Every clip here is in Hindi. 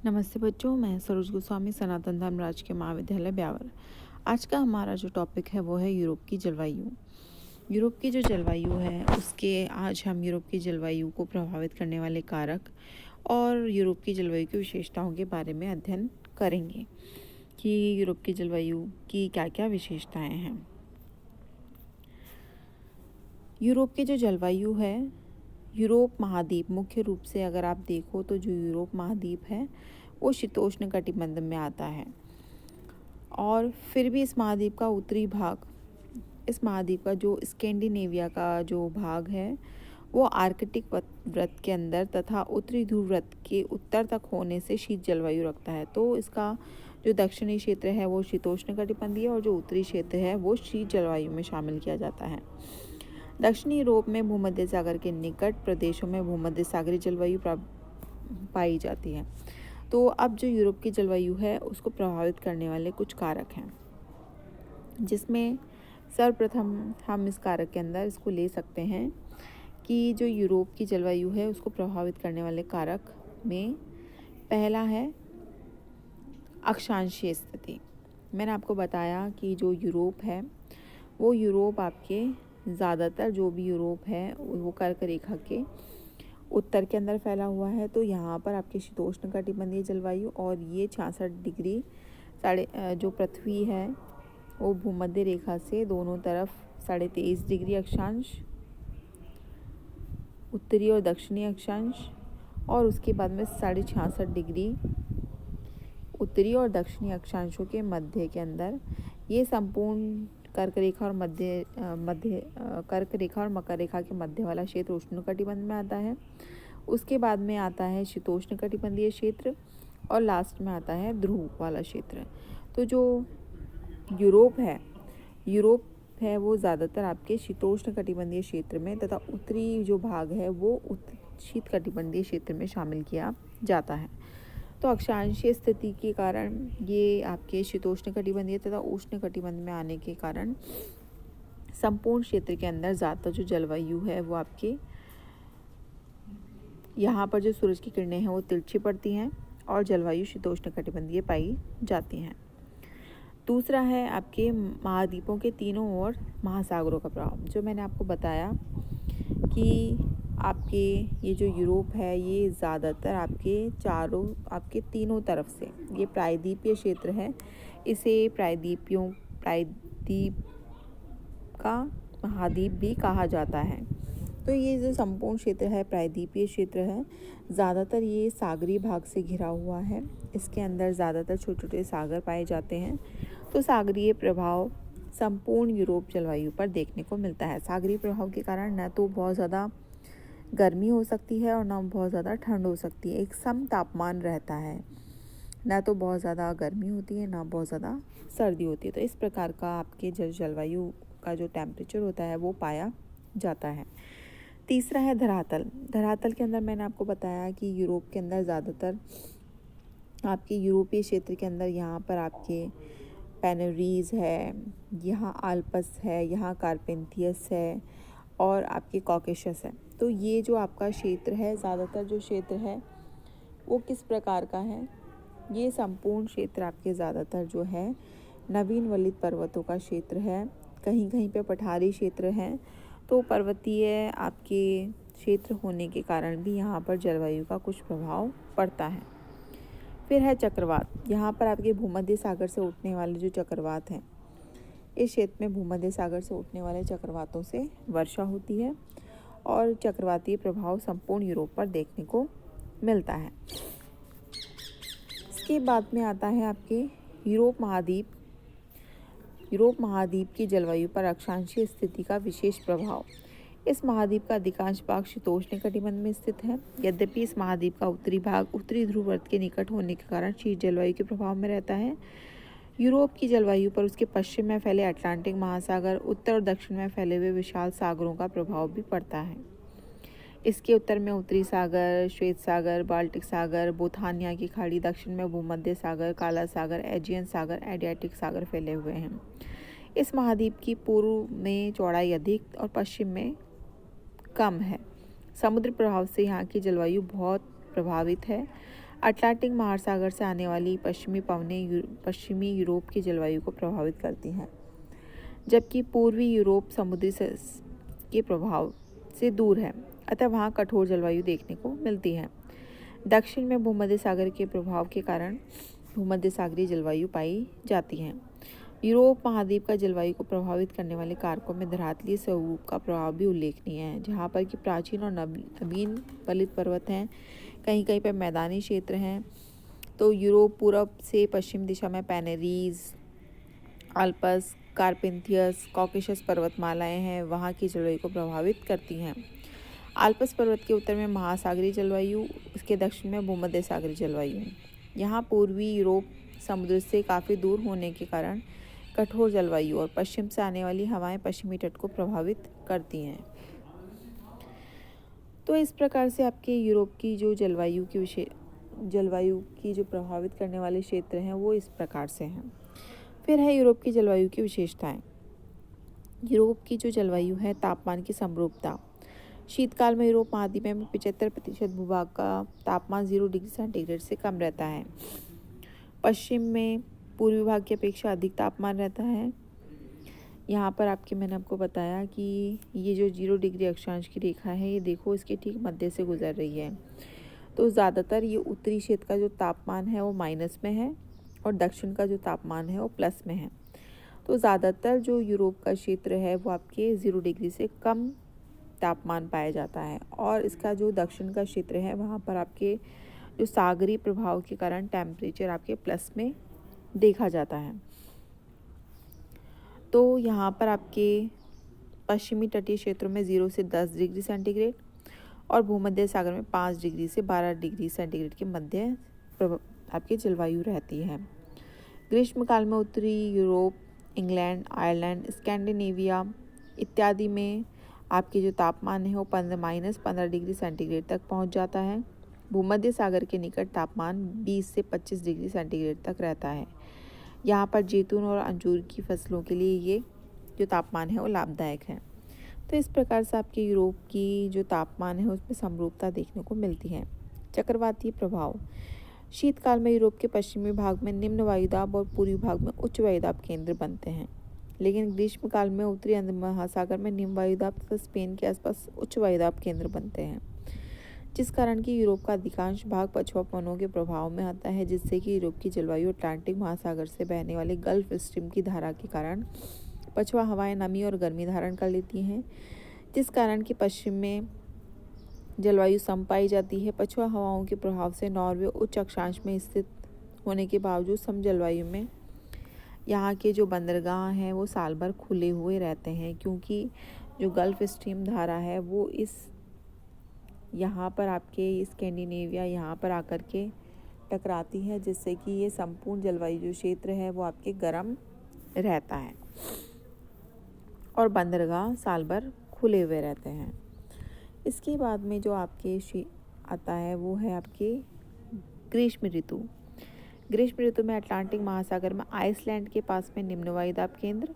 नमस्ते बच्चों, मैं सरोज गोस्वामी सनातन धर्म राजकीय महाविद्यालय ब्यावर। आज का हमारा जो टॉपिक है वो है यूरोप की जलवायु। यूरोप की जो जलवायु है उसके आज हम यूरोप की जलवायु को प्रभावित करने वाले कारक और यूरोप की जलवायु की विशेषताओं के बारे में अध्ययन करेंगे कि यूरोप की जलवायु की क्या क्या विशेषताएं हैं। यूरोप की जो जलवायु है, यूरोप महाद्वीप मुख्य रूप से अगर आप देखो तो जो यूरोप महाद्वीप है वो शीतोष्ण कटिबंध में आता है। और फिर भी इस महाद्वीप का उत्तरी भाग, इस महाद्वीप का जो स्कैंडिनेविया का जो भाग है वो आर्कटिक वृत्त के अंदर तथा उत्तरी ध्रुव वृत्त के उत्तर तक होने से शीत जलवायु रखता है। तो इसका जो दक्षिणी क्षेत्र है वो शीतोष्ण कटिबंधीय और जो उत्तरी क्षेत्र है वो शीत जलवायु में शामिल किया जाता है। दक्षिणी यूरोप में भूमध्य सागर के निकट प्रदेशों में भूमध्य सागरीय जलवायु पाई जाती है। तो अब जो यूरोप की जलवायु है उसको प्रभावित करने वाले कुछ कारक हैं, जिसमें सर्वप्रथम हम इस कारक के अंदर इसको ले सकते हैं कि जो यूरोप की जलवायु है उसको प्रभावित करने वाले कारक में पहला है अक्षांशीय स्थिति। मैंने आपको बताया कि जो यूरोप है वो यूरोप आपके ज़्यादातर जो भी यूरोप है वो कर्क रेखा के उत्तर के अंदर फैला हुआ है। तो यहाँ पर आपके शीतोष्ण कटिबंधीय जलवायु और ये 66 डिग्री जो पृथ्वी है वो भूमध्य रेखा से दोनों तरफ 23.5 डिग्री अक्षांश, उत्तरी और दक्षिणी अक्षांश, और उसके बाद में 66.5 डिग्री उत्तरी और दक्षिणी अक्षांशों के मध्य के अंदर ये संपूर्ण कर्क रेखा और कर्क रेखा और मकर रेखा के मध्य वाला क्षेत्र उष्ण कटिबंध में आता है। उसके बाद में आता है शीतोष्ण कटिबंधीय क्षेत्र और लास्ट में आता है ध्रुव वाला क्षेत्र। तो जो यूरोप है वो ज़्यादातर आपके शीतोष्ण कटिबंधीय क्षेत्र में तथा उत्तरी जो भाग है वो शीत कटिबंधीय क्षेत्र में शामिल किया जाता है। तो अक्षांशीय स्थिति के कारण ये आपके शीतोष्ण कटिबंधीय तथा उष्ण कटिबंध में आने के कारण संपूर्ण क्षेत्र के अंदर ज़्यादातर जो जलवायु है वो आपके यहाँ पर जो सूरज की किरणें हैं वो तिरछी पड़ती हैं और जलवायु शीतोष्ण कटिबंधीय पाई जाती हैं। दूसरा है आपके महाद्वीपों के तीनों ओर महासागरों का प्रभाव। जो मैंने आपको बताया कि आपके ये जो यूरोप है ये ज़्यादातर आपके तीनों तरफ से ये प्रायद्वीपीय क्षेत्र है। इसे प्रायद्वीप का महाद्वीप भी कहा जाता है। तो ये जो संपूर्ण क्षेत्र है प्रायद्वीपीय क्षेत्र है, ज़्यादातर ये सागरीय भाग से घिरा हुआ है। इसके अंदर ज़्यादातर छोटे छोटे सागर पाए जाते हैं। तो सागरीय प्रभाव संपूर्ण यूरोप जलवायु पर देखने को मिलता है। सागरीय प्रभाव के कारण न तो बहुत ज़्यादा गर्मी हो सकती है और ना बहुत ज़्यादा ठंड हो सकती है। एक सम तापमान रहता है, ना तो बहुत ज़्यादा गर्मी होती है ना बहुत ज़्यादा सर्दी होती है। तो इस प्रकार का आपके जलवायु का जो टेम्परेचर होता है वो पाया जाता है। तीसरा है धरातल। धरातल के अंदर मैंने आपको बताया कि यूरोप के अंदर ज़्यादातर आपके यूरोपीय क्षेत्र के अंदर यहाँ पर आपके पेनरीज है, यहाँ आल्पस है, यहाँ कार्पेंथियस है और आपके कॉकेशस है। तो ये जो आपका क्षेत्र है, ज़्यादातर जो क्षेत्र है वो किस प्रकार का है, ये संपूर्ण क्षेत्र आपके ज़्यादातर जो है नवीन वलित पर्वतों का क्षेत्र है। कहीं कहीं पे पठारी क्षेत्र हैं। तो पर्वतीय आपके क्षेत्र होने के कारण भी यहाँ पर जलवायु का कुछ प्रभाव पड़ता है। फिर है चक्रवात। यहाँ पर आपके भूमध्य सागर से उठने वाले जो चक्रवात हैं, इस क्षेत्र में भूमध्य सागर से उठने वाले चक्रवातों से वर्षा होती है और चक्रवातीय प्रभाव संपूर्ण यूरोप पर देखने को मिलता है। इसके बाद में आता है आपके यूरोप महाद्वीप की जलवायु पर अक्षांशीय स्थिति का विशेष प्रभाव। इस महाद्वीप का अधिकांश भाग शीतोष्ण कटिबंध में स्थित है। यद्यपि इस महाद्वीप का उत्तरी भाग उत्तरी ध्रुव वृत्त के निकट होने के कारण शीत जलवायु के प्रभाव में रहता है। यूरोप की जलवायु पर उसके पश्चिम में फैले अटलांटिक महासागर, उत्तर और दक्षिण में फैले हुए विशाल सागरों का प्रभाव भी पड़ता है। इसके उत्तर में उत्तरी सागर, श्वेत सागर, बाल्टिक सागर, बोथानिया की खाड़ी, दक्षिण में भूमध्य सागर, काला सागर, एजियन सागर, एडियाटिक सागर फैले हुए हैं। इस महाद्वीप की पूर्व में चौड़ाई अधिक और पश्चिम में कम है। समुद्र प्रभाव से यहाँ की जलवायु बहुत प्रभावित है। अटलांटिक महासागर से आने वाली पश्चिमी पवनें पश्चिमी यूरोप की जलवायु को प्रभावित करती हैं, जबकि पूर्वी यूरोप समुद्री के प्रभाव से दूर है, अतः वहाँ कठोर जलवायु देखने को मिलती है। दक्षिण में भूमध्य सागर के प्रभाव के कारण भूमध्य सागरीय जलवायु पाई जाती है। यूरोप महाद्वीप का जलवायु को प्रभावित करने वाले कारकों में धरातलीय स्वरूप का प्रभाव भी उल्लेखनीय है, जहाँ पर कि प्राचीन और नवीन पलित पर्वत हैं, कहीं कहीं पर मैदानी क्षेत्र हैं। तो यूरोप पूर्व से पश्चिम दिशा में पेनेरीज, अल्पस, कार्पेंथियस, कॉकेशस पर्वतमालाएं हैं, वहाँ की जलवायु को प्रभावित करती हैं। आल्प्स पर्वत के उत्तर में महासागरीय जलवायु, उसके दक्षिण में भूमध्य सागरीय जलवायु। यहाँ पूर्वी यूरोप समुद्र से काफ़ी दूर होने के कारण कठोर जलवायु और पश्चिम से आने वाली हवाएं पश्चिमी तट को प्रभावित करती हैं। तो इस प्रकार से आपके यूरोप की जो जलवायु की जो प्रभावित करने वाले क्षेत्र हैं वो इस प्रकार से हैं। फिर है यूरोप की जलवायु की विशेषताएं। यूरोप की जो जलवायु है, तापमान की समरूपता। शीतकाल में यूरोप महाद्वीप में 75% भूभाग का तापमान 0 डिग्री सेंटीग्रेड से कम रहता है। पश्चिम में पूर्वी भाग की अपेक्षा अधिक तापमान रहता है। यहाँ पर मैंने आपको बताया कि ये जो 0 डिग्री अक्षांश की रेखा है, ये देखो इसके ठीक मध्य से गुजर रही है। तो ज़्यादातर ये उत्तरी क्षेत्र का जो तापमान है वो माइनस में है और दक्षिण का जो तापमान है वो प्लस में है। तो ज़्यादातर जो यूरोप का क्षेत्र है वो आपके 0 डिग्री से कम तापमान पाया जाता है, और इसका जो दक्षिण का क्षेत्र है वहाँ पर आपके जो सागरीय प्रभाव के कारण टेम्परेचर आपके प्लस में देखा जाता है। तो यहाँ पर आपके पश्चिमी तटीय क्षेत्रों में 0 से 10 डिग्री सेंटीग्रेड और भूमध्य सागर में 5 डिग्री से 12 डिग्री सेंटीग्रेड के मध्य आपकी जलवायु रहती है। ग्रीष्मकाल में उत्तरी यूरोप, इंग्लैंड, आयरलैंड, स्कैंडिनेविया इत्यादि में आपके जो तापमान है वो -15 डिग्री सेंटीग्रेड तक पहुंच जाता है। भूमध्य सागर के निकट तापमान 20 से 25 डिग्री सेंटीग्रेड तक रहता है। यहाँ पर जैतून और अंजूर की फसलों के लिए ये जो तापमान है वो लाभदायक है। तो इस प्रकार से आपके यूरोप की जो तापमान है उसमें समरूपता देखने को मिलती है। चक्रवातीय प्रभाव। शीतकाल में यूरोप के पश्चिमी भाग में निम्न वायुदाब और पूर्वी भाग में उच्च वायुदाब केंद्र बनते हैं, लेकिन ग्रीष्मकाल में उत्तरी अंध महासागर में निम्न वायुदाब तथा स्पेन के आसपास उच्च वायुदाब केंद्र बनते हैं, जिस कारण कि यूरोप का अधिकांश भाग पछुआ पवनों के प्रभाव में आता है, जिससे कि यूरोप की जलवायु अटलांटिक महासागर से बहने वाले गल्फ स्ट्रीम की धारा के कारण पछुआ हवाएं नमी और गर्मी धारण कर लेती हैं, जिस कारण कि पश्चिम में जलवायु सम पाई जाती है। पछुआ हवाओं के प्रभाव से नॉर्वे उच्च अक्षांश में स्थित होने के बावजूद सम जलवायु में यहाँ के जो बंदरगाह हैं वो साल भर खुले हुए रहते हैं, क्योंकि जो गल्फ स्ट्रीम धारा है वो यहाँ पर आपके स्कैंडिनेविया यहाँ पर आकर के टकराती है, जिससे कि ये संपूर्ण जलवायु जो क्षेत्र है वो आपके गर्म रहता है और बंदरगाह साल भर खुले हुए रहते हैं। इसके बाद में जो आपके आता है वो है आपके ग्रीष्म ऋतु। ग्रीष्म ऋतु में अटलांटिक महासागर में आइसलैंड के पास में निम्न वायुदाब केंद्र,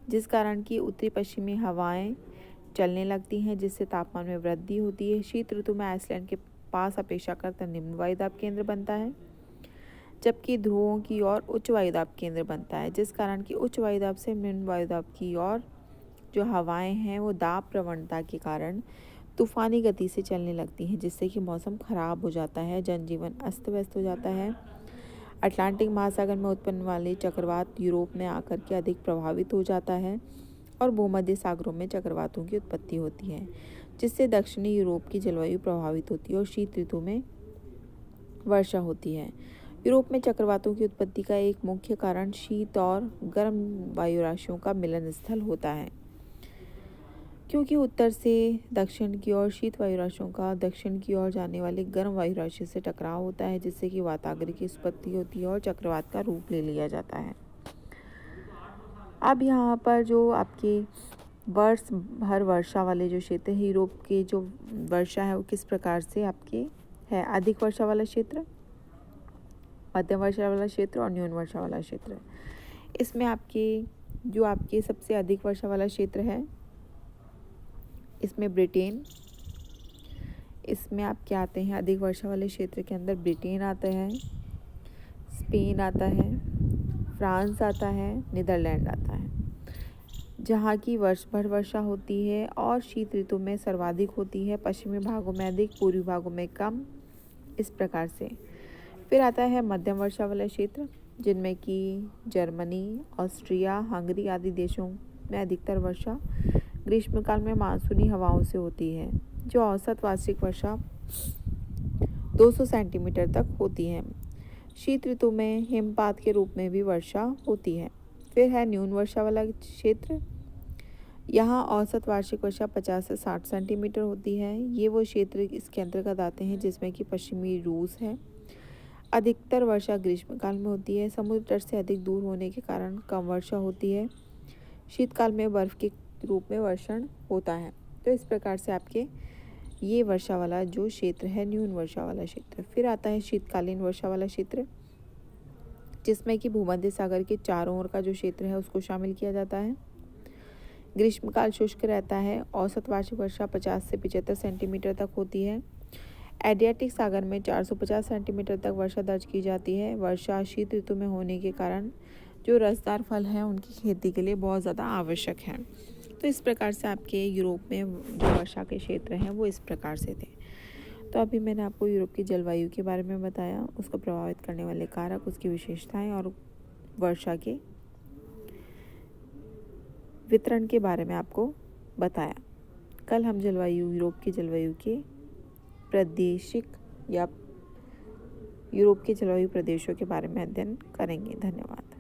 जिस कारण की उत्तरी पश्चिमी हवाएं चलने लगती हैं, जिससे तापमान में वृद्धि होती है। शीत ऋतु में आइसलैंड के पास अपेक्षाकृत निम्न वायुदाब केंद्र बनता है, जबकि ध्रुवों की ओर उच्च वायुदाब केंद्र बनता है, जिस कारण की उच्च वायुदाब से निम्न वायुदाब की ओर जो हवाएं हैं वो दाब प्रवणता के कारण तूफानी गति से चलने लगती हैं, जिससे कि मौसम खराब हो जाता है, जनजीवन अस्त व्यस्त हो जाता है। अटलांटिक महासागर में उत्पन्न वाले चक्रवात यूरोप में आकर के अधिक प्रभावित हो जाता है और भूमध्य सागरों में चक्रवातों की उत्पत्ति होती है, जिससे दक्षिणी यूरोप की जलवायु प्रभावित होती है और शीत ऋतु में वर्षा होती है। यूरोप में चक्रवातों की उत्पत्ति का एक मुख्य कारण शीत और गर्म वायु राशियों का मिलन स्थल होता है, क्योंकि उत्तर से दक्षिण की ओर शीत वायु राशियों का दक्षिण की ओर जाने वाली गर्म वायु राशि से टकराव होता है, जिससे कि वाताग्र की उत्पत्ति होती है और चक्रवात का रूप ले लिया जाता है। अब यहाँ पर जो आपके वर्ष भर वर्षा वाले जो क्षेत्र है, यूरोप के जो वर्षा है वो किस प्रकार से आपके है। अधिक वर्षा वाला क्षेत्र, मध्यम वर्षा वाला क्षेत्र और न्यून वर्षा वाला क्षेत्र। इसमें आपके सबसे अधिक वर्षा वाला क्षेत्र है, इसमें ब्रिटेन, इसमें आपके आते हैं अधिक वर्षा वाले क्षेत्र के अंदर ब्रिटेन आता है, स्पेन आता है, फ्रांस आता है, नीदरलैंड आता है, जहाँ की वर्ष भर वर्षा होती है और शीत ऋतु में सर्वाधिक होती है, पश्चिमी भागों में अधिक, पूर्वी भागों में कम, इस प्रकार से। फिर आता है मध्यम वर्षा वाला क्षेत्र, जिनमें कि जर्मनी, ऑस्ट्रिया, हंगरी आदि देशों में अधिकतर वर्षा ग्रीष्मकाल में मानसूनी हवाओं से होती है, जो औसत वार्षिक वर्षा 200 सेंटीमीटर तक होती है। शीत ऋतु में हिमपात के रूप में भी वर्षा होती है। फिर है न्यून वर्षा वाला क्षेत्र। यहाँ औसत वार्षिक वर्षा 50 से 60 सेंटीमीटर होती है। ये वो क्षेत्र इसके अंतर्गत आते हैं जिसमें कि पश्चिमी रूस है। अधिकतर वर्षा ग्रीष्मकाल में होती है। समुद्र तट से अधिक दूर होने के कारण कम वर्षा होती है। शीतकाल में बर्फ के रूप में वर्षण होता है। तो इस प्रकार से आपके ये वर्षा वाला जो क्षेत्र है न्यून वर्षा वाला क्षेत्र। फिर आता है शीतकालीन वर्षा वाला क्षेत्र, जिसमें कि भूमध्य सागर के चारों ओर का जो क्षेत्र है उसको शामिल किया जाता है। ग्रीष्मकाल शुष्क रहता है। औसत वार्षिक वर्षा 50 से 75 सेंटीमीटर तक होती है। एडियाटिक सागर में 450 सेंटीमीटर तक वर्षा दर्ज की जाती है। वर्षा शीत ऋतु में होने के कारण जो रसदार फल हैं उनकी खेती के लिए बहुत ज़्यादा आवश्यक है। तो इस प्रकार से आपके यूरोप में जो वर्षा के क्षेत्र हैं वो इस प्रकार से थे। तो अभी मैंने आपको यूरोप की जलवायु के बारे में बताया, उसको प्रभावित करने वाले कारक, उसकी विशेषताएं और वर्षा के वितरण के बारे में आपको बताया। कल हम यूरोप की जलवायु के प्रादेशिक या यूरोप के जलवायु प्रदेशों के बारे में अध्ययन करेंगे। धन्यवाद।